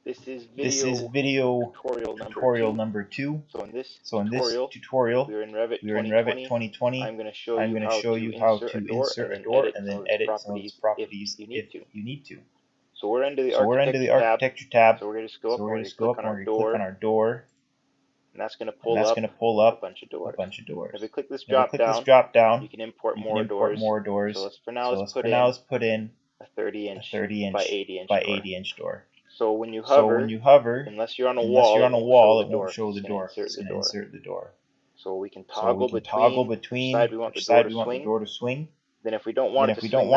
This is video tutorial number 2. So in this So in this tutorial, we're in Revit we are in Revit 2020. I'm going to show you how to insert insert a door and then edit some of its properties if you need to. So we're under the architecture tab. So we're going to So we're going to go up and we're going to click on our door. And that's going to pull up a bunch of doors. If we click this drop down, you can import more doors. So for now, let's put in a 30 inch by 80 inch door. So when you hover, unless you're on a wall, it won't show the door. It's going to insert the door. So we can toggle between which side we want the door to swing. Then if we don't want it to swing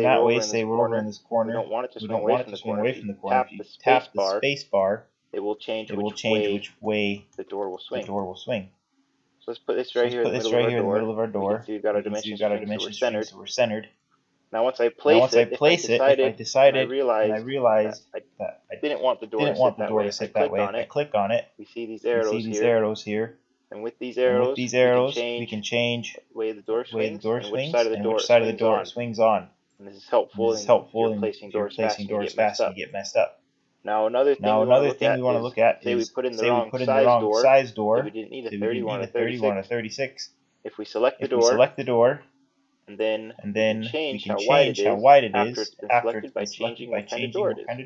that way, say we're over in this corner. We don't want it to swing away from the corner. If you tap the space bar, it will change which way the door will swing. So let's put this right here in the middle of our door. So you've got our dimension string, so we're centered. Now once I place it, if I decided and I realized that I didn't want the door to sit that way, if I click on it, we see these arrows here. And with these arrows, we can change the way the door swings, and which side of the door it swings on. And this is helpful in placing doors fast and you get messed up. Now another thing we want to look at is, say we put in the wrong size door, we didn't need a 31 or 36. If we select the door, and then we can change how wide it is after it's been selected by changing what kind of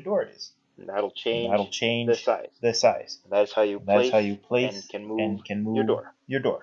door it is. And that'll change the size. The size. That is how you place and can move your door.